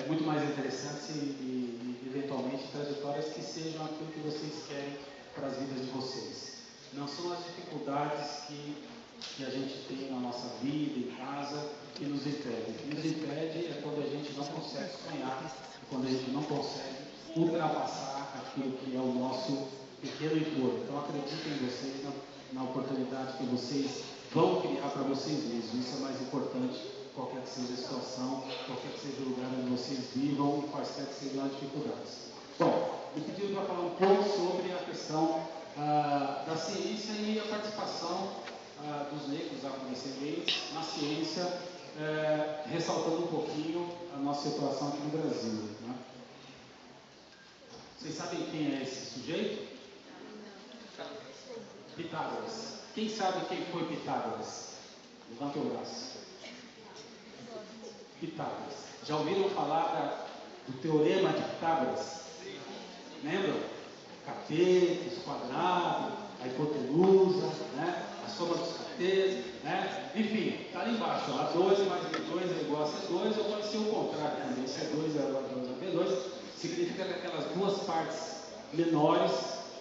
muito mais interessantes e eventualmente trajetórias que sejam aquilo que vocês querem para as vidas de vocês. Não são as dificuldades que a gente tem na nossa vida, em casa, que nos impedem. O que nos impede é quando a gente não consegue sonhar, quando a gente não consegue ultrapassar aquilo que é o nosso pequeno entorno. Então acreditem em vocês, na oportunidade que vocês vão criar para vocês mesmos. Isso é mais importante, qualquer que seja a situação, qualquer que seja o lugar onde vocês vivam e quaisquer que sejam as dificuldades. Bom, me pediram para falar um pouco sobre a questão da ciência e a participação dos negros afrodescendentes na ciência, ressaltando um pouquinho a nossa situação aqui no Brasil. Né? Vocês sabem quem é esse sujeito? Pitágoras. Quem sabe quem foi Pitágoras? Levanta o braço. Pitágoras. Já ouviram falar do teorema de Pitágoras? Lembram? Catetos, quadrado, a hipotenusa, né? A soma dos catetos, né? Enfim, está ali embaixo. A2 mais B2 é igual a C2, ou pode ser o contrário também. C2 é igual a B2. Significa que aquelas duas partes menores,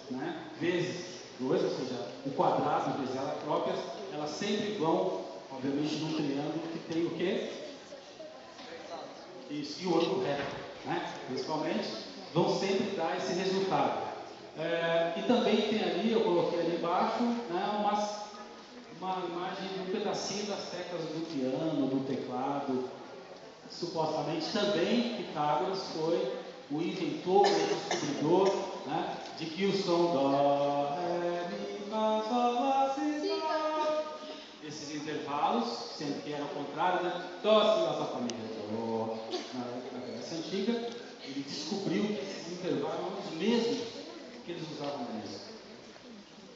né? Vezes 2, ou seja, o quadrado vezes ela própria, elas sempre vão, obviamente, num triângulo que tem o quê? Isso, e o ângulo reto, né? Principalmente, vão sempre dar esse resultado. E também tem ali, eu coloquei ali embaixo, né, uma imagem de um pedacinho das teclas do piano, do teclado. Supostamente também Pitágoras foi o inventor, o descobridor, né, de que o som dó, ré, mi, fá, sol, lá, si, dó. Esses intervalos, sempre que era o contrário, né, dó, si, lá, sol, fá, mi, ré, dó. Na Grécia Antiga, ele descobriu que esses intervalos eram os mesmos que eles usavam na música.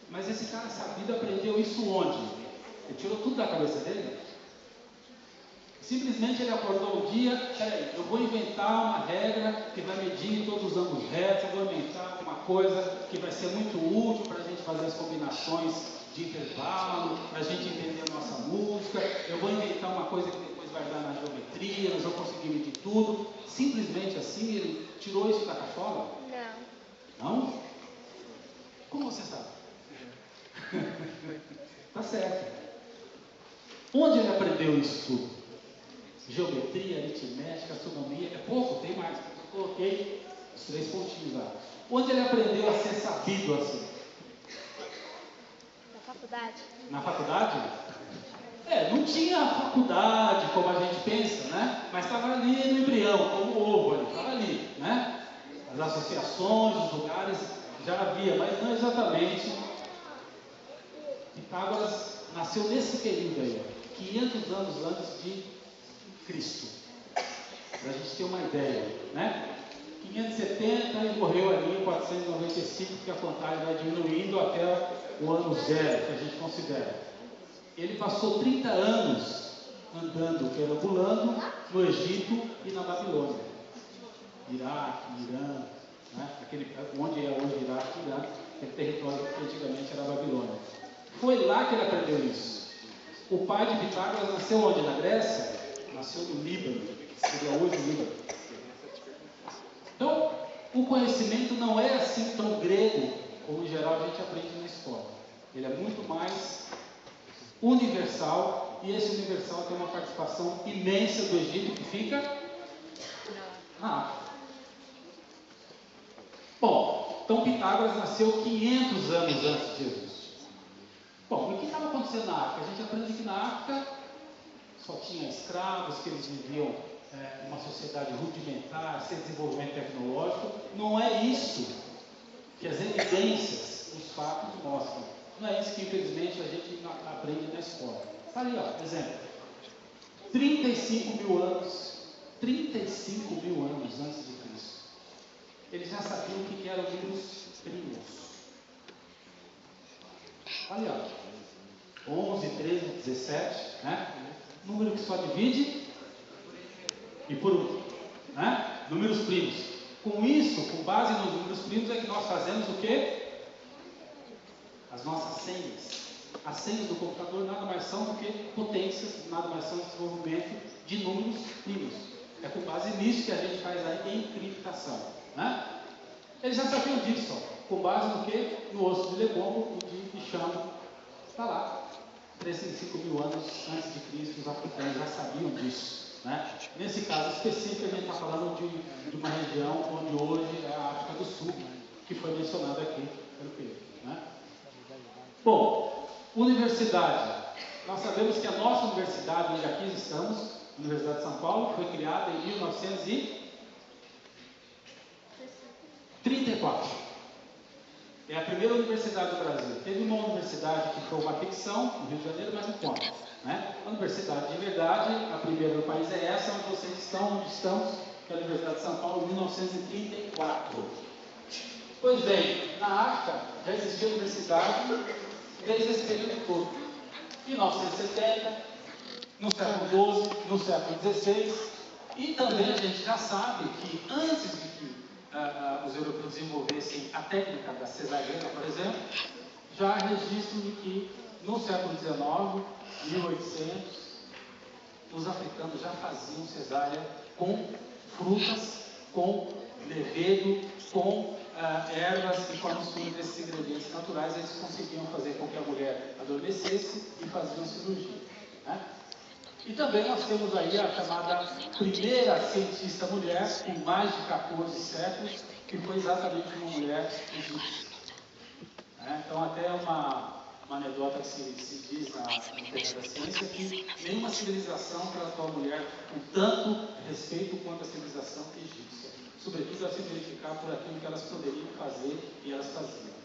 Mas esse cara sabido aprendeu isso onde? Ele tirou tudo da cabeça dele? Simplesmente ele acordou um dia, peraí, eu vou inventar uma regra que vai medir todos os ângulos retos, eu vou inventar uma coisa que vai ser muito útil para a gente fazer as combinações de intervalo, para a gente entender a nossa música, eu vou inventar uma coisa que depois vai dar na geometria, nós vamos conseguir medir tudo. Simplesmente assim ele tirou isso da cachola? Não. Não? Como você sabe? Tá certo. Onde ele aprendeu isso tudo? Geometria, aritmética, astronomia, é pouco, tem mais. Eu coloquei os 3 pontinhos lá. Onde ele aprendeu a ser sabido assim? Na faculdade. Na faculdade? Não tinha faculdade como a gente pensa, né? Mas estava ali no embrião, como o ovo ali, estava ali, né? As associações, os lugares já havia, mas não exatamente. Pitágoras nasceu nesse período aí, 500 anos antes de Cristo, para a gente ter uma ideia, né? 570 e morreu ali em 495, porque a contagem vai diminuindo até o ano zero, que a gente considera. Ele passou 30 anos andando, perambulando no Egito e na Babilônia. Iraque, Irã, né? Onde é hoje Iraque e Irã, aquele território que antigamente era a Babilônia. Foi lá que ele aprendeu isso. O pai de Pitágoras nasceu onde? Na Grécia? Nasceu no Líbano, seria hoje o Líbano. Então, o conhecimento não é assim tão grego como em geral a gente aprende na escola. Ele é muito mais universal, e esse universal tem uma participação imensa do Egito que fica na África. Bom, então Pitágoras nasceu 500 anos antes de Jesus. Bom, e o que estava acontecendo na África? A gente aprende que na África só tinha escravos, que eles viviam uma sociedade rudimentar, sem desenvolvimento tecnológico. Não é isso que as evidências, os fatos mostram. Não é isso que, infelizmente, a gente aprende na escola. Está ali, ó, exemplo. 35 mil anos antes de Cristo, eles já sabiam o que eram números primos. Ali, ó, 11, 13, 17, né? Número que só divide e por último, né? Números primos. Com isso, com base nos números primos, é que nós fazemos o quê? As nossas senhas. As senhas do computador nada mais são do que potências, nada mais são desenvolvimento de números primos. É com base nisso que a gente faz a encriptação. Né? Eles já sabiam disso, ó. Com base no quê? No osso de Lebombo e de Xambo. Está lá. 305 mil anos antes de Cristo, os africanos já sabiam disso. Né? Nesse caso específico, a gente está falando de uma região onde hoje é a África do Sul, que foi mencionada aqui pelo Pedro. Né? Bom, universidade. Nós sabemos que a nossa universidade, onde aqui estamos, a Universidade de São Paulo, foi criada em 1934. É a primeira universidade do Brasil. Teve uma universidade que foi uma ficção, no Rio de Janeiro, mas não conta. Né? A universidade de verdade, a primeira do país é essa, onde vocês estão, onde estamos, que é a Universidade de São Paulo, 1934. Pois bem, na África já existia universidade desde esse período todo. 1970, no século XII, no século XVI, e também a gente já sabe que antes de que os europeus desenvolvessem a técnica da cesariana, por exemplo, já há registro de que no século XIX, 1800, os africanos já faziam cesárea com frutas, com levedo, com ervas e com a mistura desses ingredientes naturais. Eles conseguiam fazer com que a mulher adormecesse e faziam cirurgia. Né? E também nós temos aí a chamada primeira cientista mulher, com mais de 14 séculos, que foi exatamente uma mulher egípcia. Então, até uma anedota que se diz na internet da ciência, que nenhuma civilização tratou a mulher com tanto respeito quanto a civilização egípcia. Sobretudo a se verificar por aquilo que elas poderiam fazer e elas faziam.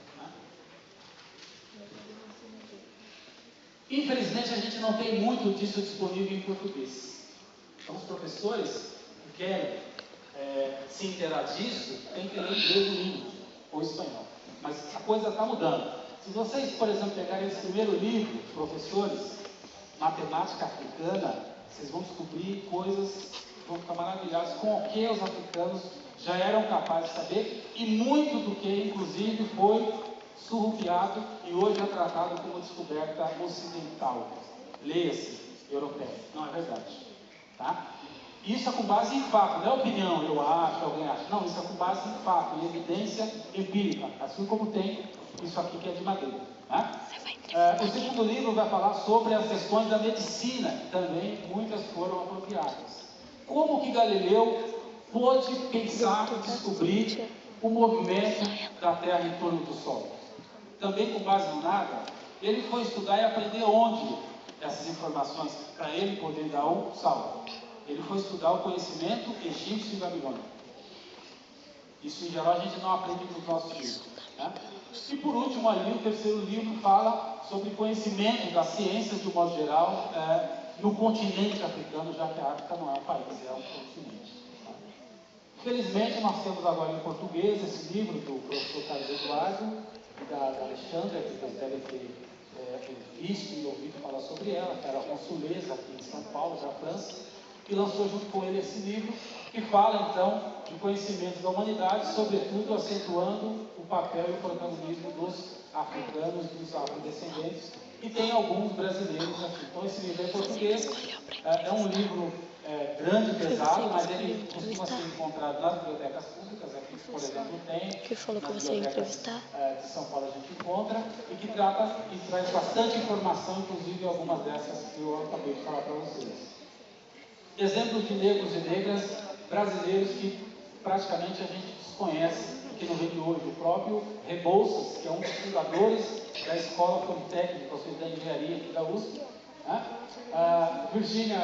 Infelizmente, a gente não tem muito disso disponível em português. Então, os professores que querem se inteirar disso, tem que ler inglês no mínimo, ou espanhol. Mas a coisa está mudando. Se vocês, por exemplo, pegarem esse primeiro livro, professores, Matemática Africana, vocês vão descobrir coisas, vão ficar maravilhados com o que os africanos já eram capazes de saber, e muito do que, inclusive, foi surrupiado e hoje é tratado como descoberta ocidental. Leia-se, europeia. Não é verdade. Tá? Isso é com base em fato, não é opinião, eu acho, alguém acha. Não, isso é com base em fato, em evidência empírica. Assim como tem isso aqui que é de madeira. Tá? O segundo livro vai falar sobre as questões da medicina, que também muitas foram apropriadas. Como que Galileu pôde pensar e descobrir o movimento da Terra em torno do Sol? Também com base no nada, ele foi estudar e aprender onde essas informações, para ele poder dar um salto. Ele foi estudar o conhecimento egípcio e babilônico. Isso, em geral, a gente não aprende nos nossos livros. Né? E, por último, ali, o terceiro livro fala sobre conhecimento das ciências, de um modo geral, no continente africano, já que a África não é um país, é um continente. Tá? Felizmente, nós temos agora em português esse livro do professor Carlos Eduardo, da Alexandra, que vocês devem ter visto e ouvido falar sobre ela, que era consuleza aqui em São Paulo, na França, e lançou junto com ele esse livro, que fala então de conhecimento da humanidade, sobretudo acentuando o papel e o protagonismo dos africanos, dos afrodescendentes, e tem alguns brasileiros aqui. Então esse livro é em português, é um livro grande, pesado, mas ele costuma ser encontrado nas bibliotecas públicas, aqui por exemplo tem, que falou que nas você ia bibliotecas entrevistar. de São Paulo a gente encontra, e que trata e traz bastante informação, inclusive algumas dessas que eu acabei de falar para vocês. Exemplos de negros e negras brasileiros que praticamente a gente desconhece aqui no Rio de hoje. O próprio Rebouças, que é um dos fundadores da Escola Politécnica, ou seja, da Engenharia aqui da USP. Né? Virgínia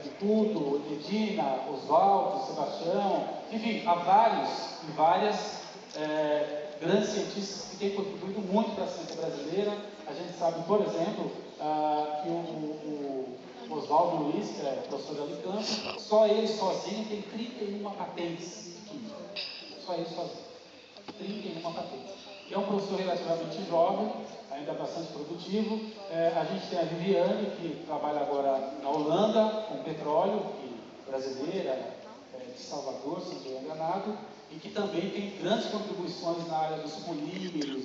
Pituto, Edina, Oswaldo, Sebastião, enfim, há vários e várias grandes cientistas que têm contribuído muito para a ciência brasileira. A gente sabe, por exemplo, que o Oswaldo Luiz, que é professor de Alicante, só ele sozinho tem 31 patentes de química. Só ele sozinho. 31 patentes. E é um professor relativamente jovem, ainda bastante produtivo. A gente tem a Viviane, que trabalha agora na Holanda, com petróleo, brasileira, de Salvador, se não estou enganado. e que também tem grandes contribuições na área dos polímeros,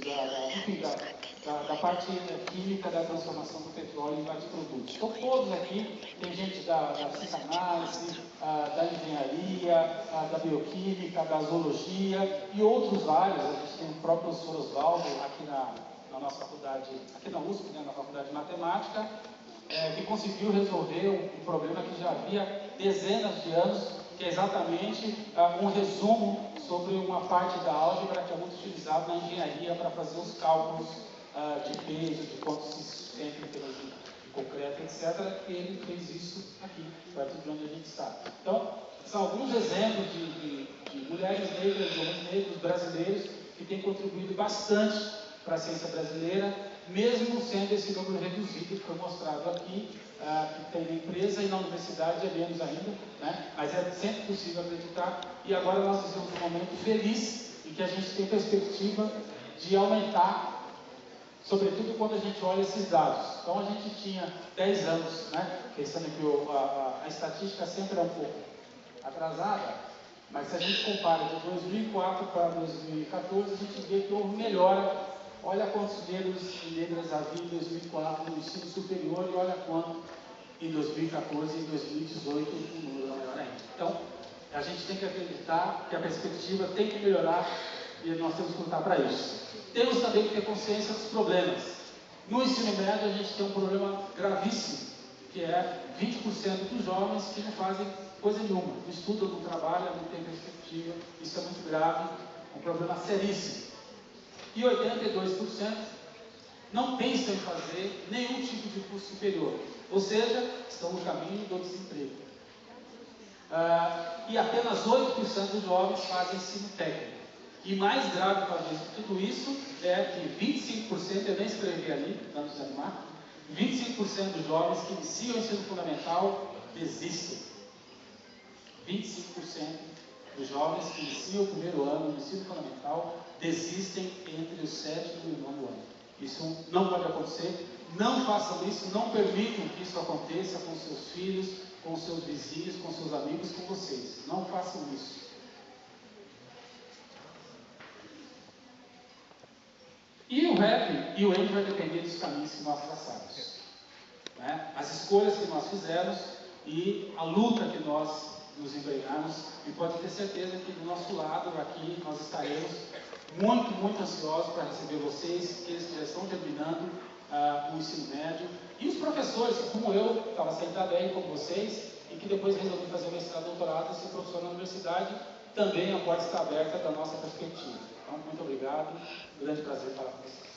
da parte química da transformação do petróleo em vários produtos. Então, todos aqui, tem gente da psicanálise, da engenharia, da bioquímica, da zoologia e outros vários. A gente tem o próprio professor Oswaldo aqui na nossa faculdade, aqui na USP, né, na faculdade de matemática, que conseguiu resolver um problema que já havia dezenas de anos, que é exatamente um resumo sobre uma parte da álgebra que é muito utilizada na engenharia para fazer os cálculos de peso, de quanto se sustenta em termos de concreto, etc. E ele fez isso aqui, perto de onde a gente está. Então, são alguns exemplos de mulheres negras, de homens negros brasileiros que têm contribuído bastante para a ciência brasileira, mesmo sendo esse número reduzido, que foi mostrado aqui, que tem na empresa e na universidade é menos ainda, né? Mas é sempre possível acreditar. E agora nós vivemos um momento feliz em que a gente tem perspectiva de aumentar, sobretudo quando a gente olha esses dados. Então a gente tinha 10 anos, né? Pensando que a estatística sempre é um pouco atrasada, mas se a gente compara de 2004 para 2014, a gente vê que houve melhora. Olha quantos negros e negras havia em 2004 no ensino superior e olha quanto em 2014 e em 2018 o número é maior ainda. Então, a gente tem que acreditar que a perspectiva tem que melhorar e nós temos que lutar para isso. Temos também que ter consciência dos problemas. No ensino médio, a gente tem um problema gravíssimo, que é 20% dos jovens que não fazem coisa nenhuma, não estudam, não trabalham, não têm perspectiva. Isso é muito grave, é um problema seríssimo. E 82% não pensam em fazer nenhum tipo de curso superior, ou seja, estão no caminho do desemprego. E apenas 8% dos jovens fazem ensino técnico. E mais grave talvez de tudo isso é que 25%, eu nem escrevi ali, para não desanimar, 25% dos jovens que iniciam o ensino fundamental desistem. 25% dos jovens que iniciam o primeiro ano do ensino fundamental desistem entre o 7º e o 9º ano. Isso não pode acontecer. Não façam isso, não permitam que isso aconteça com seus filhos, com seus vizinhos, com seus amigos, com vocês. Não façam isso. E o rap e o end vai depender dos caminhos que nós traçamos, né? As escolhas que nós fizemos e a luta que nós nos embrenhamos, e pode ter certeza que do nosso lado aqui nós estaremos muito, muito ansiosos para receber vocês, aqueles que já estão terminando o ensino médio, e os professores, como eu, estava sentado aí com vocês, e que depois resolvi fazer mestrado, doutorado e ser professor na universidade, também a porta está aberta da nossa perspectiva. Então, muito obrigado, grande prazer falar com vocês.